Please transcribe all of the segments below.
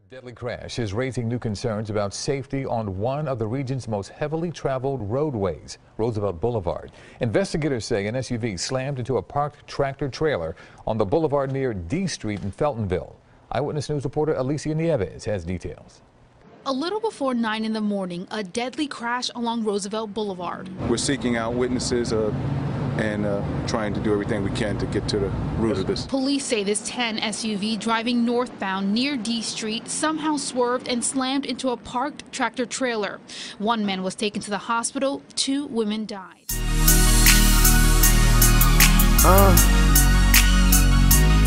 Deadly crash is raising new concerns about safety on one of the region's most heavily traveled roadways, Roosevelt Boulevard. Investigators say an SUV slammed into a parked tractor trailer on the boulevard near D Street in Feltonville. Eyewitness News reporter Alicia Nieves has details. A little before 9 in the morning, a deadly crash along Roosevelt Boulevard. We're seeking out witnesses and trying to do everything we can to get to the root of this. Police say this tan SUV driving northbound near D Street somehow swerved and slammed into a parked tractor trailer. One man was taken to the hospital, 2 women died.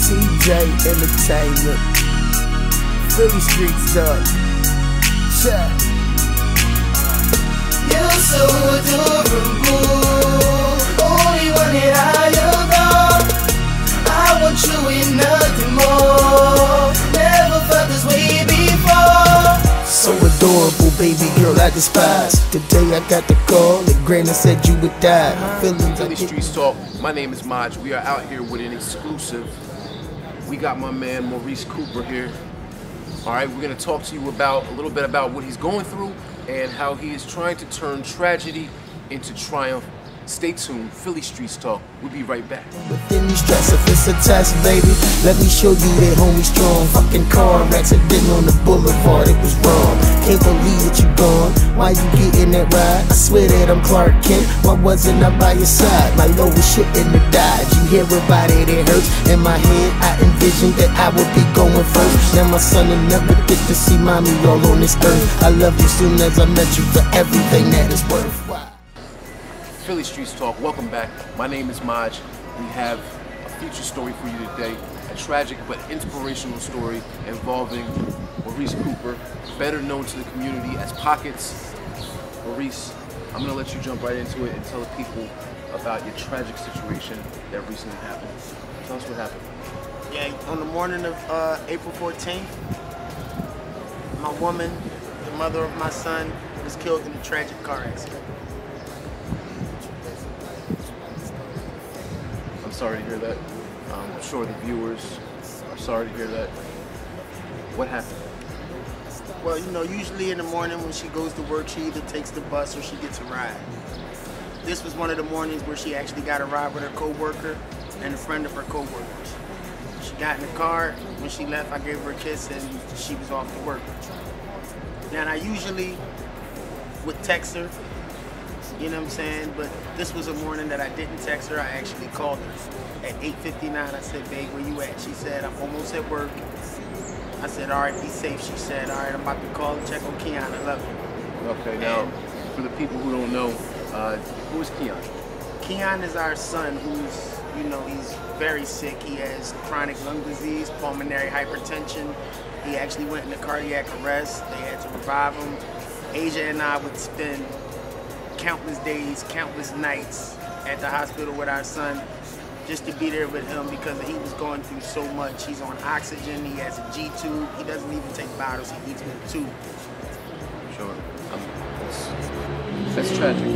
TJ Entertainment, Philly Street Stuff. You're so adorable. I want you and nothing more. Never felt this way before. So adorable, baby girl, I despise. Today I got the call, and Granny said you would die. My feelings Philly Streets Talk. My name is Maj. We are out here with an exclusive. We got my man Maurice Cooper here. All right, we're gonna talk to you about a little bit about what he's going through and how he is trying to turn tragedy into triumph. Stay tuned, Philly Streets Talk. We'll be right back. Within these stress, if it's a test, baby, let me show you that homie strong. Fucking car accident on the boulevard, it was wrong. Can't believe that you gone. Why you getting that ride? I swear that I'm Clark Kent. Why wasn't I by your side? My lowest shit in the Dodge. You hear about it, it hurts. In my head, I envisioned that I would be going first. Now my son will never get to see mommy all on this earth. I love you soon as I met you for everything that is worth. Why? Philly Streets Talk, welcome back. My name is Maj. We have a feature story for you today, a tragic but inspirational story involving Maurice Cooper, better known to the community as Pockets. Maurice, I'm gonna let you jump right into it and tell the people about your tragic situation that recently happened. Tell us what happened. Yeah, on the morning of April 14th, my woman, the mother of my son, was killed in a tragic car accident. Sorry to hear that. I'm sure the viewers are sorry to hear that. What happened? Well, you know, usually in the morning when she goes to work, she either takes the bus or she gets a ride. This was one of the mornings where she actually got a ride with her co-worker and a friend of her co-workers. She got in the car. When she left, I gave her a kiss and she was off to work. Now, I usually would text her, you know what I'm saying? But this was a morning that I didn't text her. I actually called her at 8:59. I said, babe, where you at? She said, I'm almost at work. I said, all right, be safe. She said, all right, I'm about to call and check on Keon. I love you. Okay, now, for the people who don't know, who is Keon? Keon is our son who's, you know, he's very sick. He has chronic lung disease, pulmonary hypertension. He actually went into cardiac arrest. They had to revive him. Asia and I would spend countless days, countless nights at the hospital with our son just to be there with him because he was going through so much. He's on oxygen, he has a G-tube, he doesn't even take bottles, he eats with a tube. Sure. That's tragic.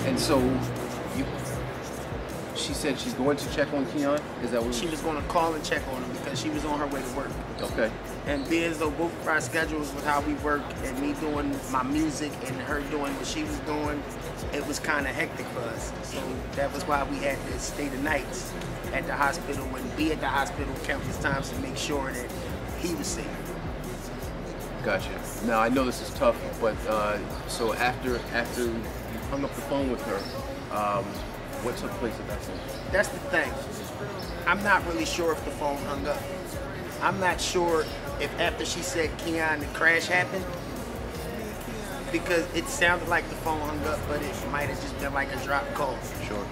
And so, she said she's going to check on Keon? Is that what she was going to call and check on him because she was on her way to work. Okay. And being as though both of our schedules with how we work and me doing my music and her doing what she was doing, it was kind of hectic for us. So that was why we had to stay the nights at the hospital and be at the hospital countless times to make sure that he was safe. Gotcha. Now I know this is tough, but so after you hung up the phone with her, what took place at that point? That's the thing. I'm not really sure if the phone hung up. I'm not sure if after she said Keon, the crash happened, because it sounded like the phone hung up, but it might have just been like a dropped call. Sure.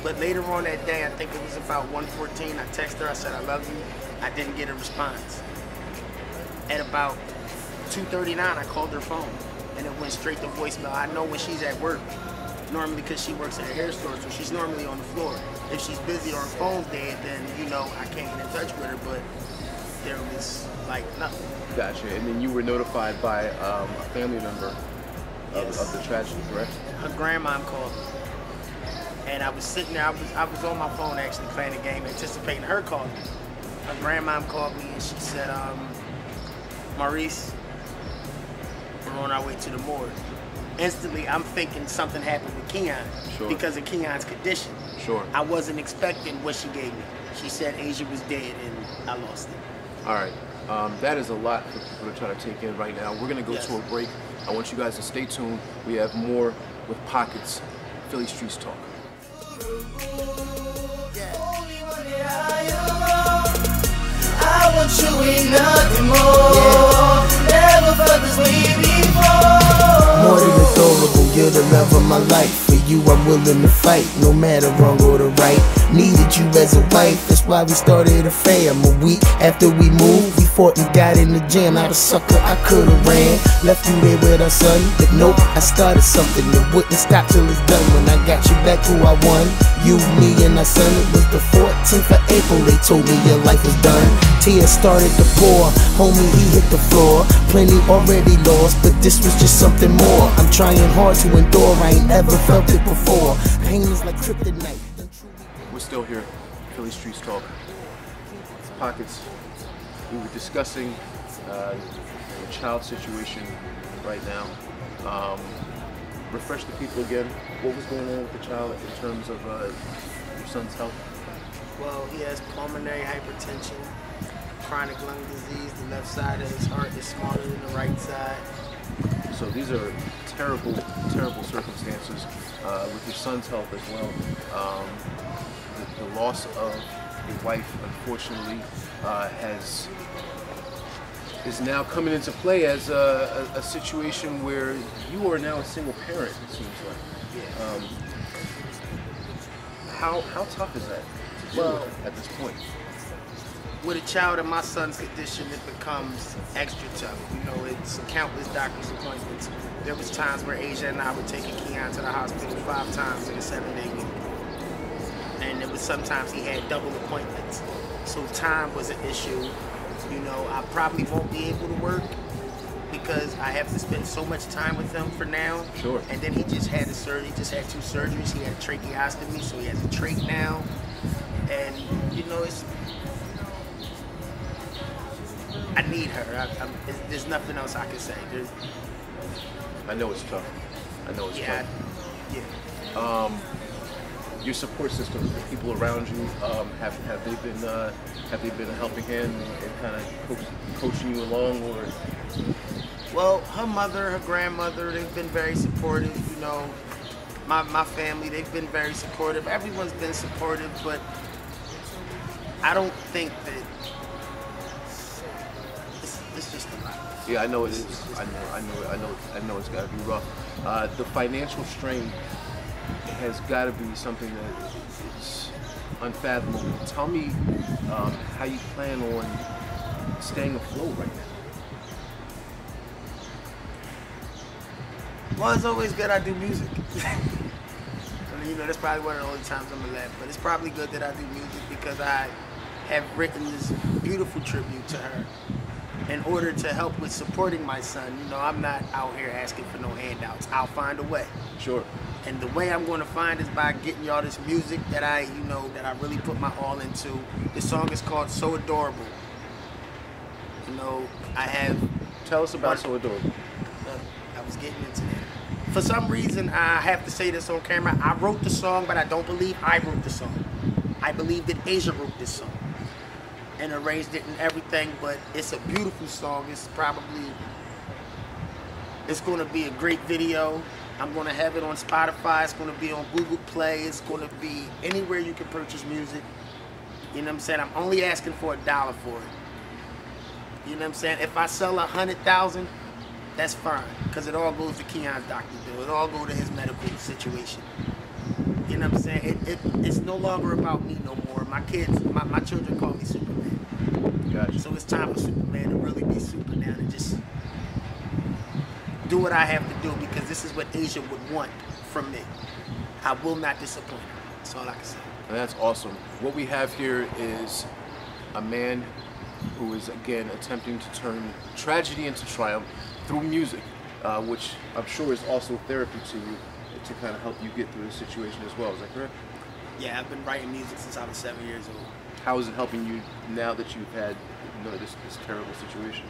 But later on that day, I think it was about 1:14, I texted her, I said, I love you. I didn't get a response. At about 2:39, I called her phone, and it went straight to voicemail. I know when she's at work, normally because she works at a hair store, so she's normally on the floor. If she's busy or her phone's dead, then, you know, I can't get in touch with her, but there was, like, nothing. Gotcha. And then you were notified by a family member of the tragedy, correct? Her grandmom called me. And I was sitting there, I was on my phone actually playing the game, anticipating her calling me. Her grandmom called me and she said, Maurice, we're on our way to the morgue. Instantly, I'm thinking something happened with Keon because of Keon's condition. Sure. I wasn't expecting what she gave me. She said Asia was dead and I lost it. All right. That is a lot for people to try to take in right now. We're going to go to a break. I want you guys to stay tuned. We have more with Pockets, Philly Streets Talk. I want you ain't nothing more. Never felt this way before. More than adorable, you're the love of my life. For you, I'm willing to fight, no matter wrong or the right. Needed you as a wife, that's why we started a fam. A week after we moved, we fought and got in the jam. Not a sucker, I could've ran. Left you there with our son, but nope, I started something that wouldn't stop till it's done. When I got you back, who I won. You, me, and our son. It was the 14th of April, they told me your life was done. Tears started to pour, homie, he hit the floor. Plenty already lost, but this was just something more. I'm trying hard to endure, I ain't ever felt it before. Pain is like kryptonite. We're still here, Philly Streets Talk. Pockets. We were discussing the child situation right now. Refresh the people again. What was going on with the child in terms of your son's health? Well, he has pulmonary hypertension, chronic lung disease. The left side of his heart is smaller than the right side. So these are terrible, terrible circumstances with your son's health as well. The loss of your wife, unfortunately, is now coming into play as a situation where you are now a single parent, it seems like. Yeah. How tough is that to deal with at this point? With a child of my son's condition, it becomes extra tough. You know, it's countless doctor's appointments. There was times where Asia and I were taking Keon to the hospital 5 times in a 7-day week. And there was sometimes he had double appointments. So time was an issue. You know, I probably won't be able to work because I have to spend so much time with him for now. Sure. And then he just had a surgery, he just had 2 surgeries. He had a tracheostomy, so he has a trach now. And, you know, I need her. There's nothing else I can say. I know it's tough. I know it's tough. Yeah. Your support system, the people around you, have they been a helping hand and kind of coaching you along, or? Well, her mother, her grandmother, they've been very supportive. You know, my family, they've been very supportive. Everyone's been supportive, but I don't think that it's just a lot. Yeah, I know it is. I know it's got to be rough. The financial strain has got to be something that is unfathomable. Tell me how you plan on staying afloat right now. Well, it's always good I do music. I mean, you know, that's probably one of the only times I'm gonna laugh, but it's probably good that I do music because I have written this beautiful tribute to her in order to help with supporting my son. You know, I'm not out here asking for no handouts. I'll find a way. Sure. And the way I'm going to find is by getting y'all this music that I really put my all into. This song is called So Adorable. You know, I have... Tell us about So Adorable. I was getting into that. For some reason, I have to say this on camera. I wrote the song, but I don't believe I wrote the song. I believe that Asia wrote this song and arranged it and everything, but it's a beautiful song. It's going to be a great video. I'm going to have it on Spotify. It's going to be on Google Play. It's going to be anywhere you can purchase music. You know what I'm saying? I'm only asking for $1 for it. You know what I'm saying? If I sell 100,000, that's fine, because it all goes to Keon's doctor bill. It all goes to his medical situation. You know what I'm saying? It's no longer about me no more. My kids, my children call me Superman. Gotcha. So it's time for Superman to really be super now and just do what I have to do, because this is what Asia would want from me. I will not disappoint her. That's all I can say. And that's awesome. What we have here is a man who is, again, attempting to turn tragedy into triumph through music, which I'm sure is also therapy to you, to kind of help you get through this situation as well. Is that correct? Yeah, I've been writing music since I was 7 years old. How is it helping you now that you've had this terrible situation?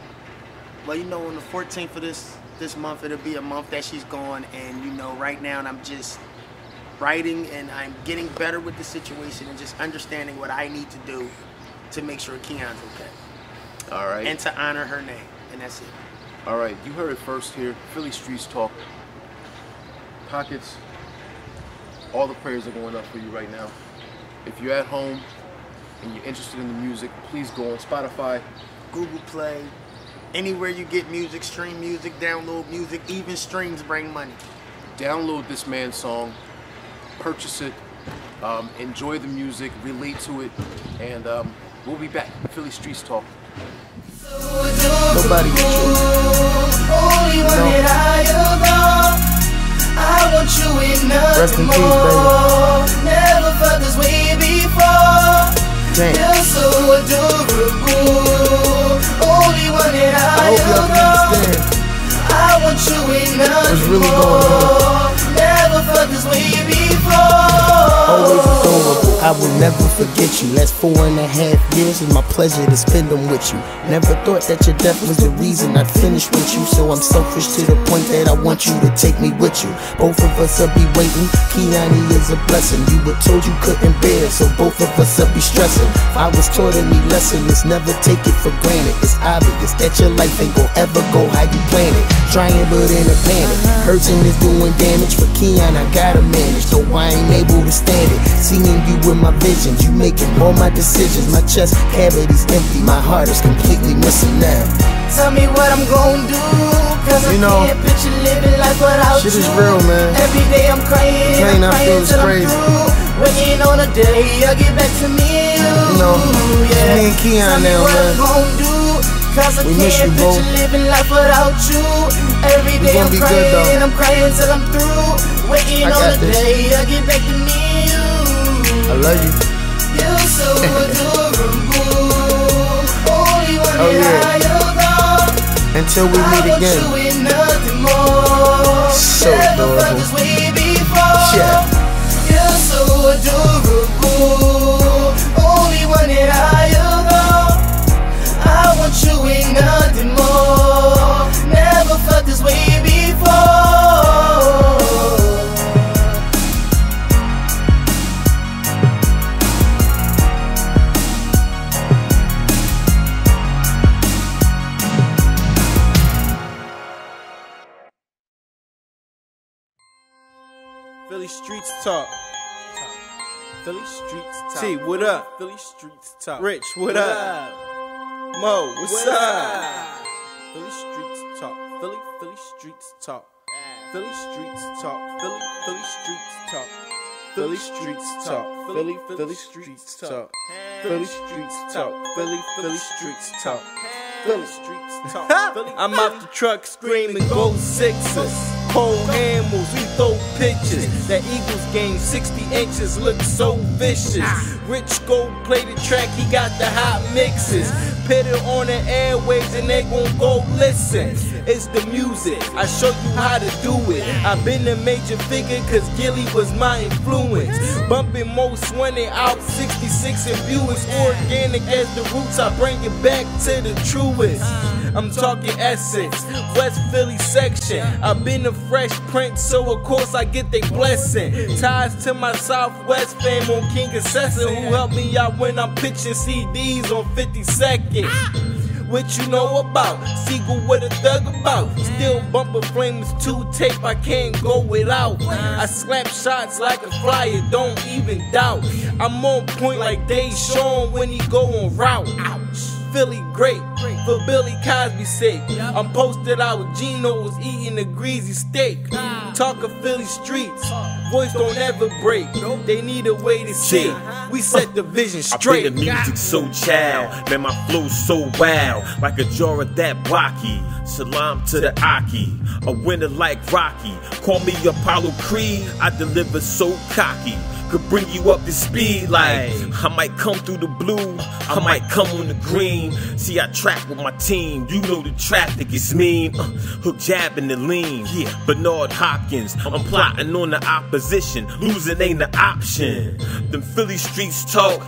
Well, you know, on the 14th of this month, it'll be a month that she's gone, and you know, right now, and I'm just writing, and I'm getting better with the situation, and just understanding what I need to do to make sure Keon's okay. All right. And to honor her name, and that's it. All right, you heard it first here. Philly Streets Talk. Pockets, all the prayers are going up for you right now. If you're at home and you're interested in the music, please go on Spotify, Google Play, anywhere you get music, stream music, download music, even streams bring money. download this man's song, purchase it, enjoy the music, relate to it, and we'll be back. Philly Streets Talk. Nobody can Only one that I adore. I want you in Rest nothing in peace, more. Never felt this way before. Damn. You're so adorable. Only one that I hope y'all can adore. understand I want you in nothing what's really more. going on. Never felt this way before. Always adorable, I will never forget you. Last 4.5 years, it's my pleasure to spend them with you. Never thought that your death was the reason I'd finish with you. So I'm selfish to the point that I want you to take me with you. Both of us will be waiting, Keani is a blessing. You were told you couldn't bear, so both of us will be stressing. If I was taught any lesson, it's never take it for granted. It's obvious that your life ain't gon' ever go how you planned it. Trying but in a panic, hurting is doing damage. For Keon, I gotta manage, though I ain't able to stand it. Seeing you with my visions, you making all my decisions. My chest cavity's empty, my heart is completely missing now. Tell me what I'm gon' do, cause I can't picture living life without you. Shit is real, man. Every day I'm crying, Pain I feel is till crazy. I'm through. Waiting on a day, you'll get back to me. You know, yeah. me and Keon Tell me now, what man. I'm gon' do, cause I We miss can't you, bro. picture living life without you. Every day I'm gonna be good, though. crying, I'm crying till I'm through. Waiting I on got a this. day, you'll get back to me. I love you. You're so adorable. Only one Oh, that yeah. I adore. Until we I meet want again. you in nothing more. So Never felt adorable. this way before. Yeah. You're so adorable. Only one that I adore. I want you in nothing more. Never felt this way before. Philly Streets Talk. Philly Streets Talk. T, what up? Philly Streets Talk. Rich, what up? Mo, what's up? Philly Streets Talk. Philly Streets Talk. Philly Streets Talk. Philly Streets Talk. Philly Streets Talk. Philly Streets Talk. Philly Streets Talk. Philly Streets Talk. Philly Streets Talk. I'm out the truck screaming, go Sixers. Cold animals, we throw pitches. That Eagles game, 60 inches, look so vicious. Rich Gold played the track, he got the hot mixes. Put it on the airwaves and they gon' go listen. It's the music, I show you how to do it. I've been a major figure cause Gilly was my influence. Bumping most when they out 66 and viewers. Organic as the roots, I bring it back to the truest. I'm talking Essex, West Philly section. I've been a Fresh Prince, so of course I get they blessing. Ties to my Southwest fame on King Assassin, who helped me out when I'm pitching CDs on 52nd. What you know about? Seagull with a thug about. Still bumper flames, 2 tape, I can't go without. I slap shots like a flyer, don't even doubt. I'm on point like Dave Sean when he go on route. Philly great, for Billy Cosby's sake. I'm posted out with Geno's eating a greasy steak. Talk of Philly streets, voice don't ever break. They need a way to say, we set the vision straight. I bring the music so child, man, my flow so wild, like a jar of that Baki. Salam to the Aki, a winner like Rocky. Call me Apollo Creed, I deliver so cocky. could bring you up to speed. Like, I might come through the blue, I might come on the green. See, I track with my team, you know the traffic is mean. Hook, jab, and the lean. Yeah, Bernard Hopkins, I'm plotting on the opposition. Losing ain't the option. Them Philly streets talk,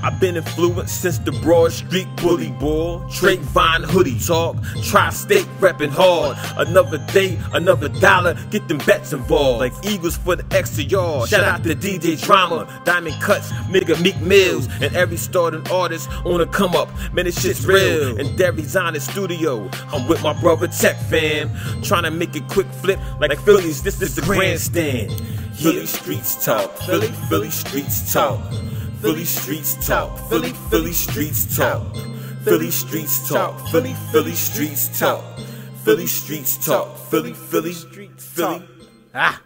I've been influenced since the Broad Street bully ball. Trade Vine hoodie talk, Tri-State reppin' hard. Another day, another dollar, get them bets involved. Like Eagles for the extra yard. Shout out to DJ Drama, Diamond Cuts, nigga Meek Mills, and every starting artist on the come up. Man, this shit's real. And Derry's on the studio. I'm with my brother Tech Fam, trying to make a quick flip like Phillies. This is the grandstand. Philly streets talk, Philly streets talk. Philly streets talk, Philly streets talk. Philly streets talk, Philly streets talk. Philly streets talk, Philly streets talk. Ah.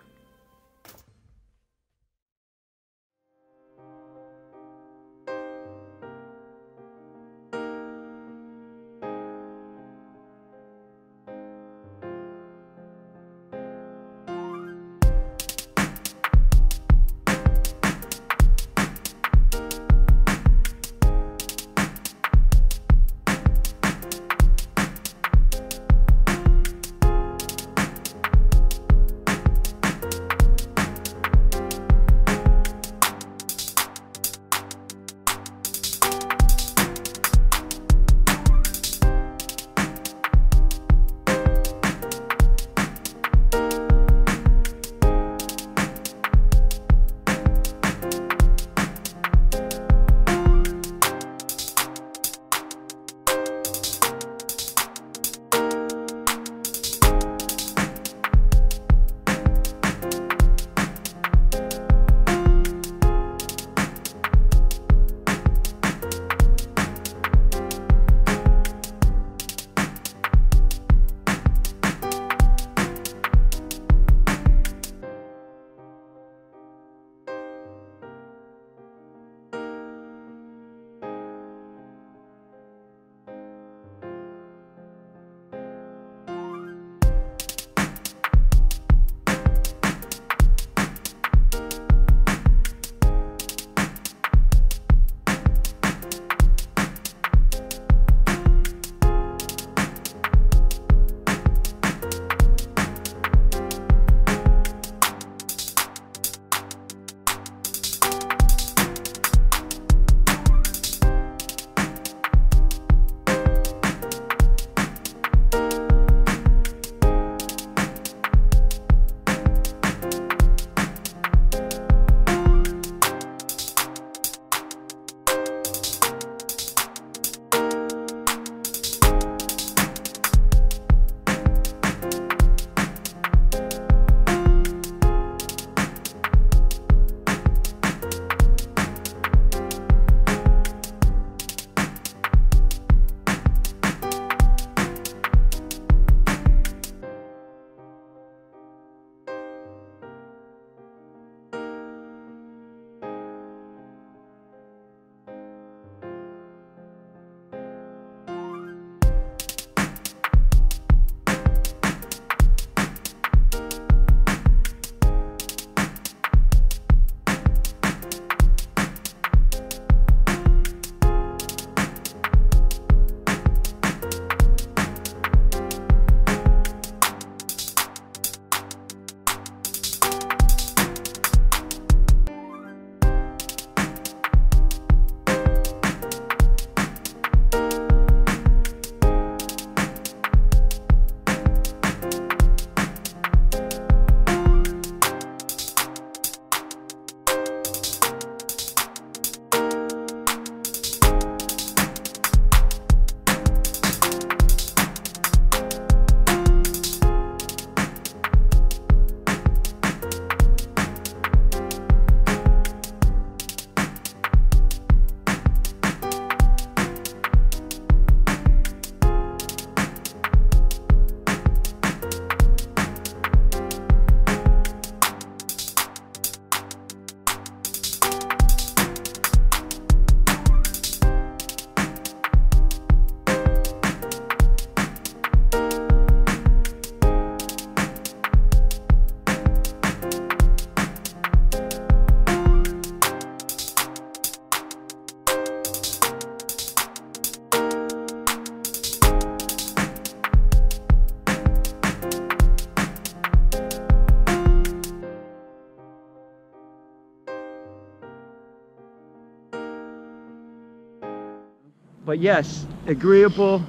But yes, agreeable,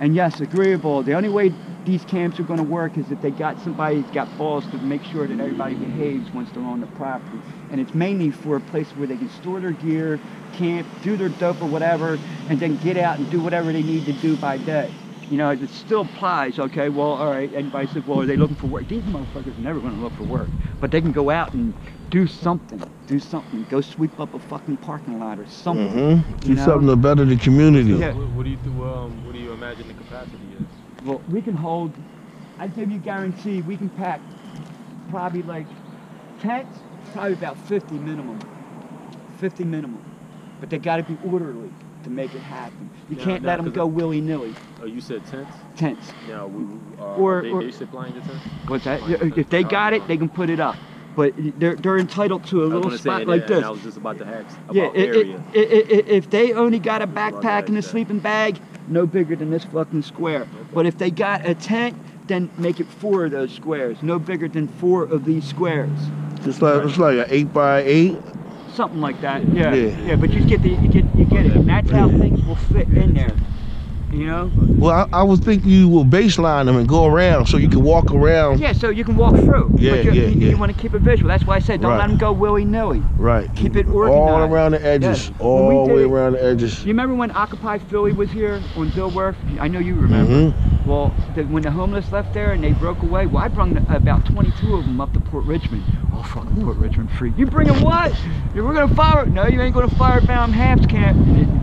and yes, agreeable. The only way these camps are going to work is if they got somebody who's got balls to make sure that everybody behaves once they're on the property. And it's mainly for a place where they can store their gear, camp, do their dope or whatever, and then get out and do whatever they need to do by day. You know, it still applies, okay, well, all right, anybody says, well, are they looking for work? These motherfuckers are never going to look for work. But they can go out and do something, go sweep up a fucking parking lot or something. Do something to better the community. Yeah. What do you imagine the capacity is? Well, we can hold, I give you guarantee, we can pack probably like tents, probably about 50 minimum. 50 minimum. But they got to be orderly to make it happen. You can't let them go willy-nilly. Oh, you said tents? Tents. Now, they supplying the tents? What's that? If they got it, they can put it up. But they're entitled to a little spot like this. I was just about to ask about area. If they only got a backpack and a sleeping bag, no bigger than this fucking square. Okay. But if they got a tent, then make it 4 of those squares. No bigger than 4 of these squares. It's like an 8 by 8. Something like that. Yeah. But you get it, and that's how things will fit in there. You know? Well, I was thinking you will baseline them and go around so you can walk around. Yeah, so you can walk through. Yeah, you want to keep it visual. That's why I said don't let them go willy-nilly. Right. Keep it organized. All around the edges. Yeah. All the way around the edges. You remember when Occupy Philly was here on Dilworth? I know you remember. Well, when the homeless left there and they broke away, well, I brought about 22 of them up to Port Richmond. Oh, fuck, Port Richmond free. You bringing what? We're going to fire. No, you ain't going to fire Bound Halves camp.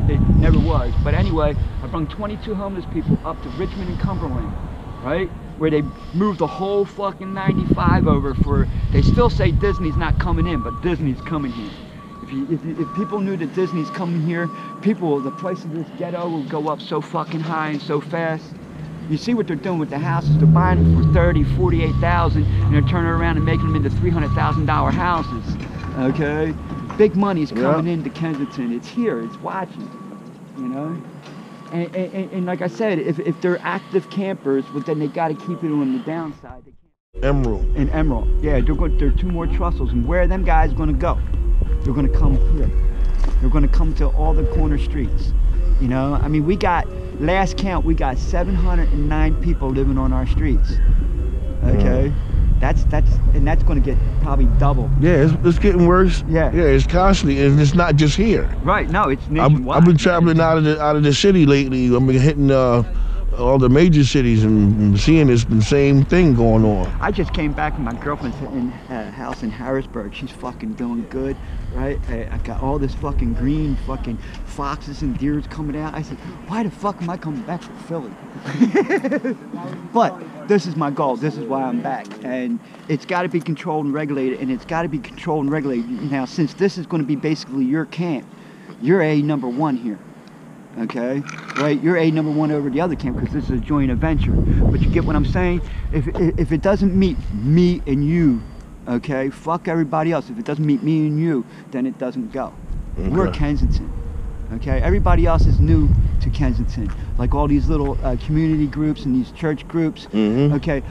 It never was. But anyway, I brought 22 homeless people up to Richmond and Cumberland, right? Where they moved the whole fucking 95 over for, they still say Disney's not coming in, but Disney's coming here. If people knew that Disney's coming here, the price of this ghetto will go up so fucking high and so fast. You see what they're doing with the houses. They're buying them for $30,000, $48,000, and they're turning around and making them into $300,000 houses, okay? Big money's coming into Kensington. It's here, it's watching, you know? And like I said, if they're active campers, well, then they got to keep it on the downside. Emerald. In Emerald, yeah, there are 2 more trestles, and where are them guys going to go? They're going to come here. They're going to come to all the corner streets. You know, I mean, last count, we got 709 people living on our streets. Okay, that's going to get probably double. Yeah, it's getting worse. Yeah, it's constantly, and it's not just here. Right, no, it's nationwide. I've been traveling out of the city lately. I've been hitting all the major cities and seeing the same thing going on. I just came back from my girlfriend's house in Harrisburg. She's fucking doing good, right? I got all this fucking green fucking foxes and deers coming out. I said, why the fuck am I coming back to Philly? But this is my goal. This is why I'm back. And it's got to be controlled and regulated, and it's got to be controlled and regulated. Now, since this is going to be basically your camp, you're #1 here. Okay, right? You're #1 over the other camp because this is a joint venture. But you get what I'm saying? If it doesn't meet me and you, okay, fuck everybody else. If it doesn't meet me and you, then it doesn't go. Okay. We're Kensington. Okay, everybody else is new to Kensington, like all these little community groups and these church groups. Okay,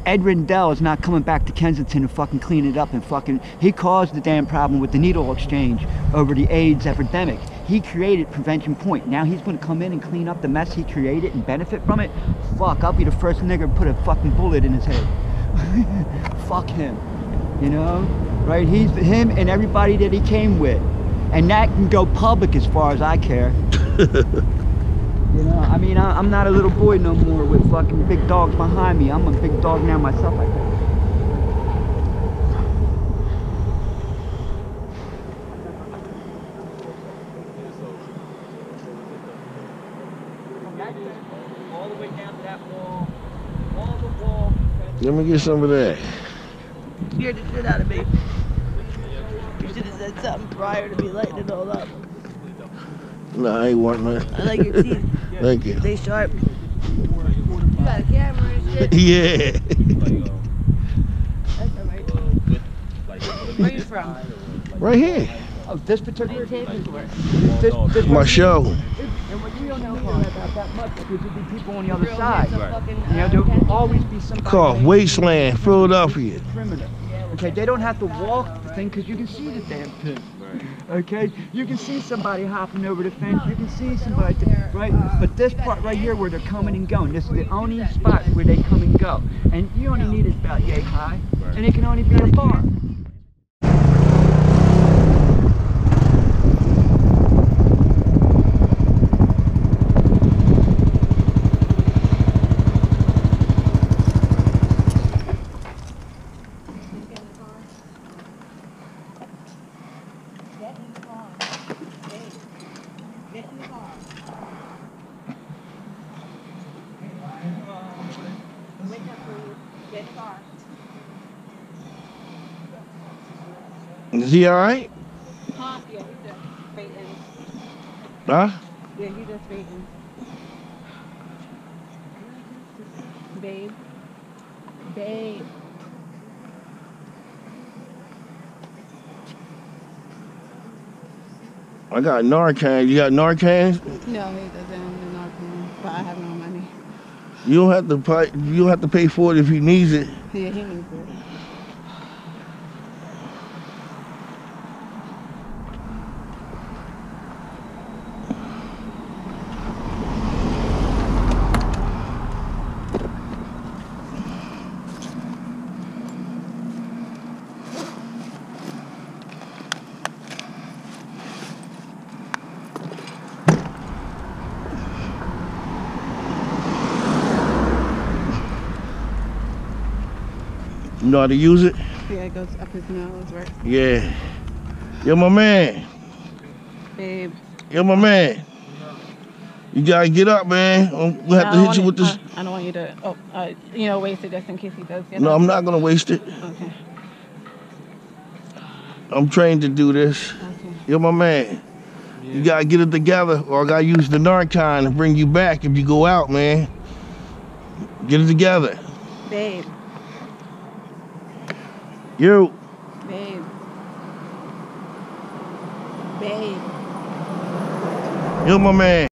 Ed Rendell is not coming back to Kensington to fucking clean it up and fucking, he caused the damn problem with the needle exchange over the AIDS epidemic. He created Prevention Point. Now he's going to come in and clean up the mess he created and benefit from it? Fuck, I'll be the first nigger to put a fucking bullet in his head. Fuck him, you know? Right, he's him and everybody that he came with. And that can go public as far as I care. You know, I mean, I'm not a little boy no more with fucking big dogs behind me. I'm a big dog now myself, I think. All the way down to that wall. All the wall. Let me get some of that. Scared the shit out of me. You should have said something prior to me lighting it all up. No, I ain't want none. I like your teeth. Thank you. They sharp. You got a camera and shit. Yeah. That's alright. Where you from? Right here. Oh, this particular taping for? This my show. And what you don't know about that much because there'll be people on the other Real side. Right. You know, there'll always be somebody. Called Wasteland, Philadelphia. Perimeter. Okay, they don't have to walk the thing because you can see the damn pin. Okay, you can see somebody hopping over the fence. You can see somebody, right? But this part right here where they're coming and going, this is the only spot where they come and go. And you only need it about yay high, and it can only be a bar. Is he all right? Huh? Yeah, he's just waiting. Huh? Yeah, he's just waiting. Babe. Babe. I got Narcan. You got Narcan? No, he doesn't have Narcan, but I have no money. You don't have to pay. You don't have to pay for it if he needs it. Yeah, he needs it. You know how to use it? Yeah, it goes up his nose, right? Yeah. You're my man. Babe. You're my man. You gotta get up, man. We'll have to hit you with this. I don't want you to, waste it just in case he does get No, up. I'm not gonna waste it. Okay. I'm trained to do this. Okay. You're my man. Yeah. You gotta get it together, or I gotta use the Narcan to bring you back if you go out, man. Get it together. Babe. You. Babe. Babe. You're my man.